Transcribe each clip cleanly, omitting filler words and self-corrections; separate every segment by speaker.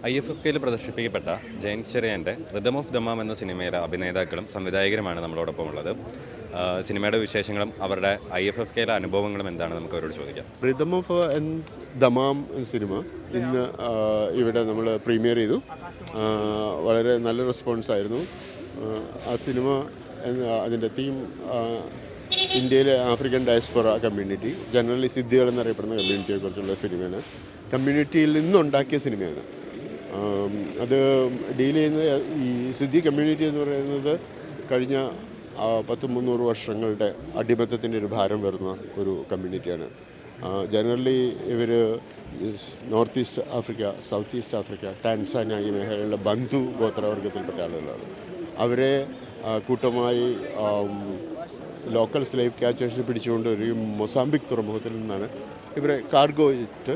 Speaker 1: IFFKയിൽ പ്രദർശിപ്പിക്കപ്പെട്ട Jayan ചെറിയാൻ്റെ rhythm of Dammam എന്ന സിനിമയിലെ അഭിനേതാക്കളും സംവിധായകരുമാണ് നമ്മളോടൊപ്പം ഉള്ളത്. സിനിമയുടെ വിശേഷങ്ങളും അവരുടെ IFFKയിലെ അനുഭവങ്ങളും എന്താണ് നമുക്ക് അവരോട് ചോദിക്കാം.
Speaker 2: റിതം ഓഫ് ദമാം എന്ന സിനിമ ഇന്ന് ഇവിടെ നമ്മൾ പ്രീമിയർ ചെയ്തു. വളരെ നല്ല റെസ്പോൺസായിരുന്നു. ആ സിനിമ അതിൻ്റെ തീം ഇന്ത്യയിലെ ആഫ്രിക്കൻ ഡയസ്പൊറ കമ്മ്യൂണിറ്റി, ജനറലി സിദ്ധികൾ എന്നറിയപ്പെടുന്ന കമ്മ്യൂണിറ്റിയെക്കുറിച്ചുള്ള സിനിമയാണ്. കമ്മ്യൂണിറ്റിയിൽ നിന്നുണ്ടാക്കിയ സിനിമയാണ്. അത് ഡീൽ ചെയ്യുന്ന ഈ സിദ്ധി കമ്മ്യൂണിറ്റി എന്ന് പറയുന്നത് കഴിഞ്ഞ 300 വർഷങ്ങളുടെ അടിമത്തത്തിൻ്റെ ഒരു ഭാരം വരുന്ന ഒരു കമ്മ്യൂണിറ്റിയാണ്. ജനറലി ഇവർ north east Africa, south east Africa, Tanzania ഈ മേഖലയിലുള്ള ബന്ധു ഗോത്രവർഗത്തിൽപ്പെട്ട ആളുകളാണ്. അവരെ കൂട്ടമായി ലോക്കൽ സ്ലേവ് ക്യാച്ചേഴ്സ് പിടിച്ചുകൊണ്ട് ഒരു മൊസാംബിക് തുറമുഖത്തിൽ നിന്നാണ് ഇവരെ കാർഗോ വെച്ചിട്ട്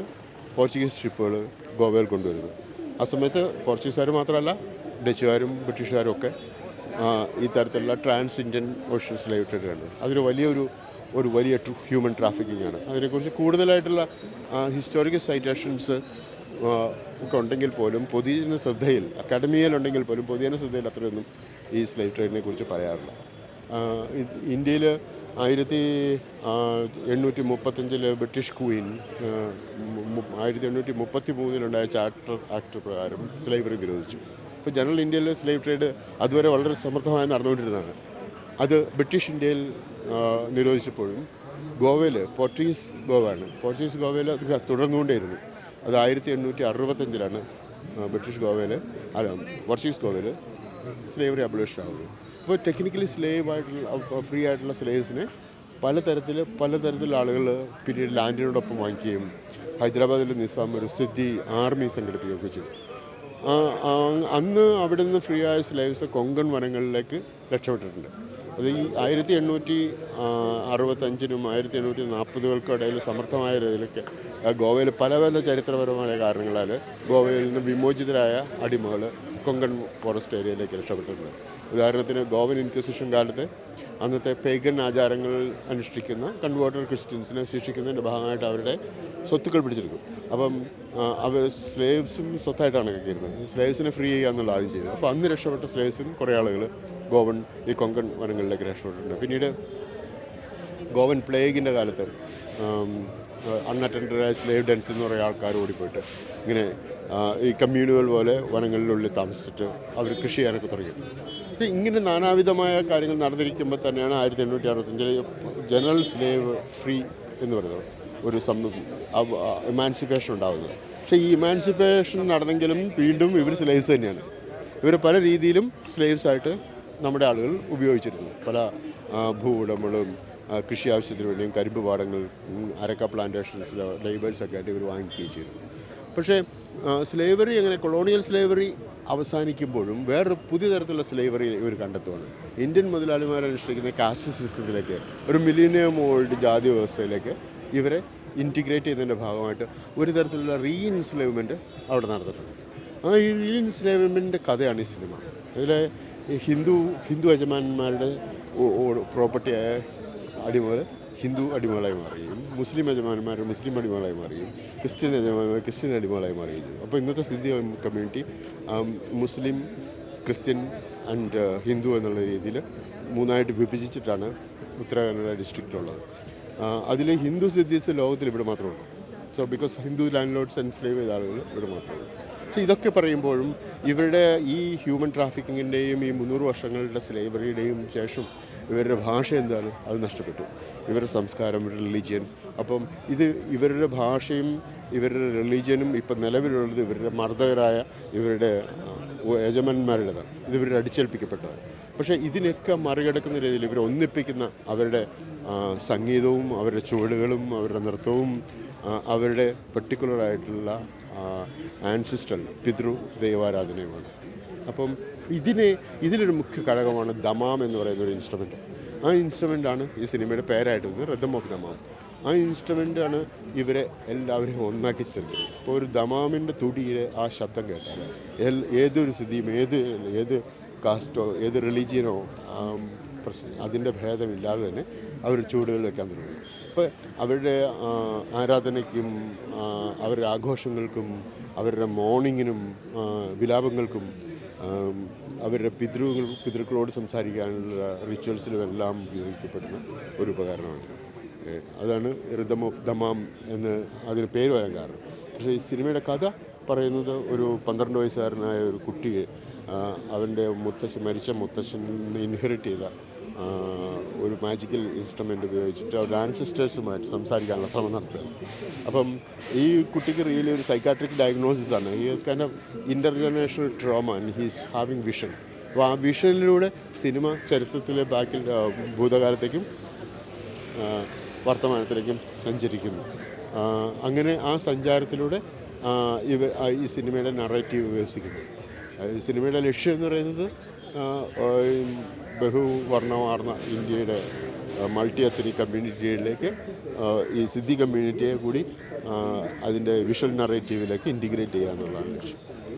Speaker 2: പോർച്ചുഗീസ് ഷിപ്പുകൾ ഗോവയിൽ കൊണ്ടുവരുന്നത്. ആ സമയത്ത് പോർച്ചുഗീസുകാർ മാത്രമല്ല, ഡച്ചുകാരും ബ്രിട്ടീഷുകാരും ഒക്കെ ഈ തരത്തിലുള്ള ട്രാൻസ് ഇന്ത്യൻ ഓഷ്യൻ സ്ലേവ് ട്രേഡാണ്. അതൊരു വലിയ ഹ്യൂമൻ ട്രാഫിക്കിംഗ് ആണ്. അതിനെക്കുറിച്ച് കൂടുതലായിട്ടുള്ള ഹിസ്റ്റോറിക്കൽ സൈറ്റേഷൻസ് ഒക്കെ ഉണ്ടെങ്കിൽ പോലും പൊതുജന ശ്രദ്ധയിൽ, അക്കാഡമിയിലുണ്ടെങ്കിൽ പോലും പൊതുജന ശ്രദ്ധയിൽ അത്രയൊന്നും ഈ സ്ലേവ് ട്രേഡിനെ കുറിച്ച് പറയാറില്ല. ഇന്ത്യയിൽ 1835 ബ്രിട്ടീഷ് ക്വീൻ 1833 ചാർട്ടർ ആക്ട് പ്രകാരം സ്ലേവറി നിരോധിച്ചു. ഇപ്പോൾ ജനറൽ ഇന്ത്യയിൽ സ്ലേവ് ട്രേഡ് അതുവരെ വളരെ സമർത്ഥമായി നടന്നുകൊണ്ടിരുന്നതാണ്. അത് ബ്രിട്ടീഷ് ഇന്ത്യയിൽ നിരോധിച്ചപ്പോഴും ഗോവയിൽ പോർച്ചുഗീസ് ഗോവയിൽ അത് തുടർന്നുകൊണ്ടേയിരുന്നു. അത് 1865 ബ്രിട്ടീഷ് ഗോവയിൽ പോർച്ചുഗീസ് ഗോവയിൽ സ്ലേവറി അബോളിഷൻ ആകുന്നത്. അപ്പോൾ ടെക്നിക്കലി ഫ്രീ ആയിട്ടുള്ള സ്ലേവ്സിനെ പലതരത്തിലുള്ള ആളുകൾ പിന്നീട് ലാൻഡിനോടൊപ്പം വാങ്ങിക്കുകയും ഹൈദരാബാദിൽ നിസാം ഒരു സിദ്ധി ആർമി സംഘടിപ്പിക്കുകയൊക്കെ ചെയ്തു. അന്ന് അവിടെ നിന്ന് ഫ്രീ ആയ സ്ലേവ്സ് കൊങ്കൺ വനങ്ങളിലേക്ക് രക്ഷപ്പെട്ടിട്ടുണ്ട്. അത് ഈ 1865 1840 ഇടയിൽ സമർത്ഥമായ രീതിയിലൊക്കെ ഗോവയിൽ പല ചരിത്രപരമായ കാരണങ്ങളാൽ ഗോവയിൽ നിന്ന് വിമോചിതരായ അടിമകൾ കൊങ്കൺ ഫോറസ്റ്റ് ഏരിയയിലേക്ക് രക്ഷപ്പെട്ടിട്ടുണ്ട്. ഉദാഹരണത്തിന് ഗോവൻ ഇൻക്വിസിഷൻ കാലത്ത് അന്നത്തെ പേഗൻ ആചാരങ്ങൾ അനുഷ്ഠിക്കുന്ന കൺവേർട്ടഡ് ക്രിസ്ത്യൻസിനെ ശിക്ഷിക്കുന്നതിൻ്റെ ഭാഗമായിട്ട് അവരുടെ സ്വത്തുക്കൾ പിടിച്ചെടുക്കും. അപ്പം അവർ സ്ലേവ്സും സ്വത്തായിട്ടാണ് കയറുന്നത്. സ്ലേവ്സിനെ ഫ്രീ ചെയ്യുക എന്നുള്ള ആദ്യം ചെയ്തത്. അപ്പോൾ അന്ന് രക്ഷപ്പെട്ട സ്ലേവ്സും കുറേ ആളുകൾ ഗോവൻ ഈ കൊങ്കൺ വനങ്ങളിലേക്ക് രക്ഷപ്പെട്ടിട്ടുണ്ട്. പിന്നീട് ഗോവൻ പ്ലേഗിൻ്റെ കാലത്ത് അൺഅറ്റൻഡഡായ സ്ലേവ് ഡെൻസ് എന്ന് പറയുന്ന ആൾക്കാർ ഓടിപ്പോയിട്ട് ഇങ്ങനെ ഈ കമ്മ്യൂണുകൾ പോലെ വനങ്ങളിലുള്ളിൽ താമസിച്ചിട്ട് അവർ കൃഷി ചെയ്യാനൊക്കെ തുടങ്ങി. അപ്പോൾ ഇങ്ങനെ നാനാവിധമായ കാര്യങ്ങൾ നടന്നിരിക്കുമ്പോൾ തന്നെയാണ് 1865 ജനറൽ സ്ലേവ് ഫ്രീ എന്ന് പറയുന്നത് ഒരു ഇമാൻസിപ്പേഷൻ ഉണ്ടാകുന്നത്. പക്ഷേ ഈ ഇമാൻസിപ്പേഷൻ നടന്നെങ്കിലും വീണ്ടും ഇവർ സ്ലേവ്സ് തന്നെയാണ്. ഇവർ പല രീതിയിലും സ്ലേവ്സായിട്ട് നമ്മുടെ ആളുകൾ ഉപയോഗിച്ചിരുന്നു. പല ഭൂവുടമകളും കൃഷി ആവശ്യത്തിന് വേണ്ടിയും കരിമ്പ് പാടങ്ങൾ, അരക്ക പ്ലാന്റേഷൻസിലെ ലേബേഴ്സൊക്കെ ആയിട്ട് ഇവർ വാങ്ങിക്കുകയും ചെയ്തു. പക്ഷേ സ്ലേവറി അങ്ങനെ കൊളോണിയൽ സ്ലേവറി അവസാനിക്കുമ്പോഴും വേറൊരു പുതിയ തരത്തിലുള്ള സ്ലേവറി ഇവർ കണ്ടെത്തുകയാണ്. ഇന്ത്യൻ മുതലാളിമാരനുഷ്ഠിക്കുന്ന കാസ്റ്റ് സിസ്റ്റത്തിലേക്ക്, ഒരു മില്ലേനിയം ഓൾഡ് ജാതി വ്യവസ്ഥയിലേക്ക് ഇവരെ ഇൻറ്റിഗ്രേറ്റ് ചെയ്യുന്നതിൻ്റെ ഭാഗമായിട്ട് ഒരു തരത്തിലുള്ള റീഇൻസ്ലേവ്മെൻറ്റ് അവിടെ നടന്നിട്ടുണ്ട്. ആ ഈ റീഇൻസ്ലേവ്മെൻറ്റിൻ്റെ കഥയാണ് ഈ സിനിമ. അതിലെ ഹിന്ദു യജമാനന്മാരുടെ പ്രോപ്പർട്ടിയായ അടിമകൾ ഹിന്ദു അടിമകളായി മാറുകയും മുസ്ലിം യജമാനന്മാർ മുസ്ലിം അടിമകളായി മാറുകയും ക്രിസ്ത്യൻ യജമാനന്മാർ ക്രിസ്ത്യൻ അടിമകളായി മാറുകയും ചെയ്തു. അപ്പോൾ ഇന്നത്തെ Siddi community Muslim, Christian and Hindu എന്നുള്ള രീതിയിൽ മൂന്നായിട്ട് വിഭജിച്ചിട്ടാണ് ഉത്തര കന്നഡ ഡിസ്ട്രിക്റ്റിലുള്ളത്. അതിൽ ഹിന്ദു സിദ്ധീസ് ലോകത്തിൽ ഇവിടെ മാത്രമേ ഉള്ളൂ. So because Hindu landlords enslave ചെയ്ത ആളുകൾ ഇവിടെ മാത്രമേ ഉള്ളൂ. പക്ഷേ ഇതൊക്കെ പറയുമ്പോഴും ഇവരുടെ ഈ ഹ്യൂമൻ ട്രാഫിക്കിങ്ങിൻ്റെയും ഈ 300 വർഷങ്ങളുടെ സ്ലേവറിയുടെയും ശേഷം ഇവരുടെ ഭാഷ എന്താണ്, അത് നഷ്ടപ്പെട്ടു. ഇവരുടെ സംസ്കാരം, റിലീജിയൻ. അപ്പം ഇവരുടെ ഭാഷയും ഇവരുടെ റിലീജിയനും ഇപ്പം നിലവിലുള്ളത് ഇവരുടെ മർദ്ദകരായ ഇവരുടെ യജമാനന്മാരുടേതാണ്. ഇത് ഇവരുടെ അടിച്ചേൽപ്പിക്കപ്പെട്ടതാണ്. പക്ഷേ ഇതിനൊക്കെ മറികടക്കുന്ന രീതിയിൽ ഇവരെ ഒന്നിപ്പിക്കുന്ന അവരുടെ സംഗീതവും അവരുടെ ചുവടുകളും അവരുടെ നൃത്തവും അവരുടെ പെർട്ടിക്കുലറായിട്ടുള്ള ആൻസിസ്ട്രൽ പിതൃ ദൈവാരാധനയുമാണ്. അപ്പം ഇതിലൊരു മുഖ്യ ഘടകമാണ് ദമാം എന്ന് പറയുന്ന ഒരു ഇൻസ്ട്രുമെൻറ്റ്. ആ ഇൻസ്ട്രുമെൻ്റാണ് ഈ സിനിമയുടെ പേരായിട്ടുള്ളത്, റിതം ഓഫ് ദമാം. ആ ഇൻസ്ട്രുമെൻ്റാണ് ഇവരെ എല്ലാവരെയും ഒന്നാക്കി ചെല്ലുന്നത്. ഇപ്പോൾ ഒരു ദമാമിൻ്റെ തുടിയുടെ ആ ശബ്ദം കേട്ടാൽ ഏതൊരു സ്ഥിതിയും ഏത് കാസ്റ്റോ ഏത് റിലീജിയനോ അതിൻ്റെ ഭേദമില്ലാതെ തന്നെ അവർ ചൂടുകൾ വെക്കാൻ തുടങ്ങി. അപ്പോൾ അവരുടെ ആരാധനയ്ക്കും അവരുടെ ആഘോഷങ്ങൾക്കും അവരുടെ മോർണിങ്ങിനും വിലാപങ്ങൾക്കും അവരുടെ പിതൃക്കളോട് സംസാരിക്കാനുള്ള റിച്വൽസിലും എല്ലാം ഉപയോഗിക്കപ്പെടുന്ന ഒരു ഉപകരണമാണ്. അതാണ് റിതം ഓഫ് ദമാം എന്ന് അതിന് പേര് വരാൻ കാരണം. പക്ഷേ ഈ സിനിമയുടെ കഥ പറയുന്നത് ഒരു 12 വയസ്സുകാരനായ ഒരു കുട്ടിയെ അവൻ്റെ മരിച്ച മുത്തശ്ശൻ ഇൻഹെറിറ്റ് ചെയ്ത ഒരു മാജിക്കൽ ഇൻസ്ട്രുമെൻ്റ് ഉപയോഗിച്ചിട്ട് അവരുടെ ആൻസിസ്റ്റേഴ്സുമായിട്ട് സംസാരിക്കാനുള്ള ശ്രമം നടത്തുകയാണ്. അപ്പം ഈ കുട്ടിക്ക് റിയലി ഒരു സൈക്കാട്രിക് ഡയഗ്നോസിസ് ആണ്. He is kind of intergenerational trauma and he is having vision. അപ്പോൾ ആ വിഷനിലൂടെ സിനിമ ചരിത്രത്തിലെ ബാക്കിൽ ഭൂതകാലത്തേക്കും വർത്തമാനത്തിലേക്കും സഞ്ചരിക്കുന്നു. അങ്ങനെ ആ സഞ്ചാരത്തിലൂടെ ഈ സിനിമയുടെ നറേറ്റീവ് വികസിക്കുന്നു. ഈ സിനിമയുടെ ലക്ഷ്യം എന്ന് പറയുന്നത് ബഹുവർണ്ണമാർന്ന ഇന്ത്യയുടെ മൾട്ടി എത്നിക് കമ്മ്യൂണിറ്റികളിലേക്ക് ഈ സിദ്ധി കമ്മ്യൂണിറ്റിയെ കൂടി അതിൻ്റെ വിഷ്വൽ നറേറ്റീവിലേക്ക് ഇൻറ്റിഗ്രേറ്റ് ചെയ്യുക എന്നുള്ളതാണ് ലക്ഷ്യം.